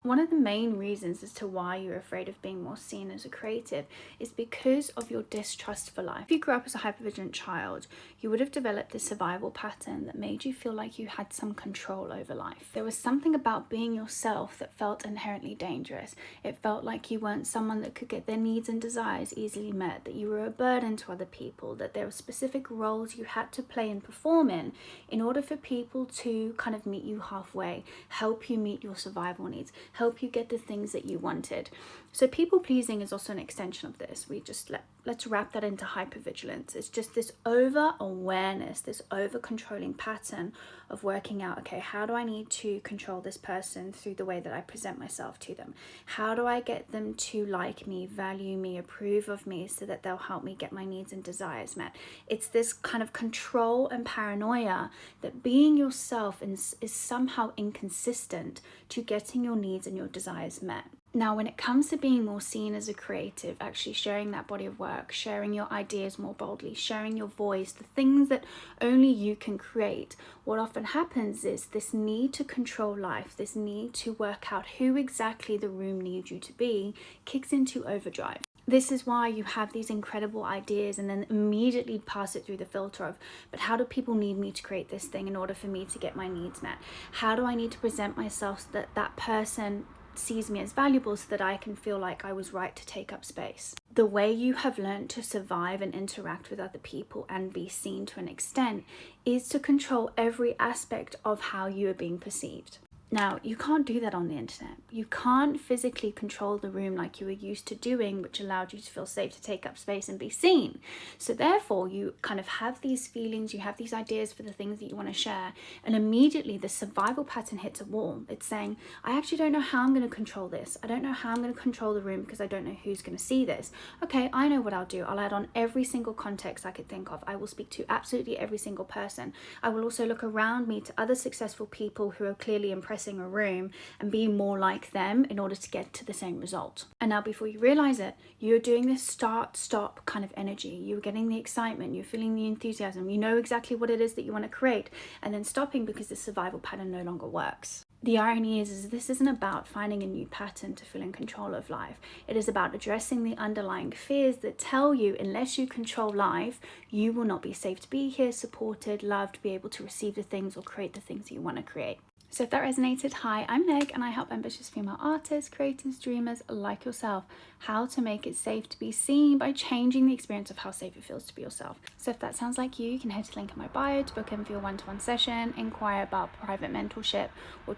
One of the main reasons as to why you're afraid of being more seen as a creative is because of your distrust for life. If you grew up as a hypervigilant child, you would have developed this survival pattern that made you feel like you had some control over life. There was something about being yourself that felt inherently dangerous. It felt like you weren't someone that could get their needs and desires easily met, that you were a burden to other people, that there were specific roles you had to play and perform in order for people to kind of meet you halfway, help you meet your survival needs, help you get the things that you wanted. So people pleasing is also an extension of this. Let's wrap that into hypervigilance. It's just this over awareness, this over controlling pattern of working out, okay, how do I need to control this person through the way that I present myself to them? How do I get them to like me, value me, approve of me, so that they'll help me get my needs and desires met? It's this kind of control and paranoia that being yourself is somehow inconsistent to getting your needs and your desires met. Now, when it comes to being more seen as a creative, actually sharing that body of work, sharing your ideas more boldly, sharing your voice, the things that only you can create, what often happens is this need to control life, this need to work out who exactly the room needs you to be, kicks into overdrive. This is why you have these incredible ideas and then immediately pass it through the filter of, but how do people need me to create this thing in order for me to get my needs met? How do I need to present myself so that that person sees me as valuable, so that I can feel like I was right to take up space? The way you have learned to survive and interact with other people and be seen to an extent is to control every aspect of how you are being perceived. Now, you can't do that on the internet. You can't physically control the room like you were used to doing, which allowed you to feel safe to take up space and be seen. So therefore, you kind of have these feelings, you have these ideas for the things that you want to share, and immediately the survival pattern hits a wall. It's saying, I actually don't know how I'm going to control this. I don't know how I'm going to control the room because I don't know who's going to see this. Okay, I know what I'll do. I'll add on every single context I could think of. I will speak to absolutely every single person. I will also look around me to other successful people who are clearly impressing a room and be more like them in order to get to the same result. And now, before you realize it, you're doing this start stop kind of energy. You're getting the excitement, you're feeling the enthusiasm, you know exactly what it is that you want to create, and then stopping because the survival pattern no longer works. The irony is this isn't about finding a new pattern to feel in control of life. It is about addressing the underlying fears that tell you unless you control life, you will not be safe to be here, supported, loved, be able to receive the things or create the things that you want to create. So if that resonated, hi, I'm Meg and I help ambitious female artists, creators, dreamers like yourself how to make it safe to be seen by changing the experience of how safe it feels to be yourself. So if that sounds like you can head to the link in my bio to book in for your one-to-one session, inquire about private mentorship, or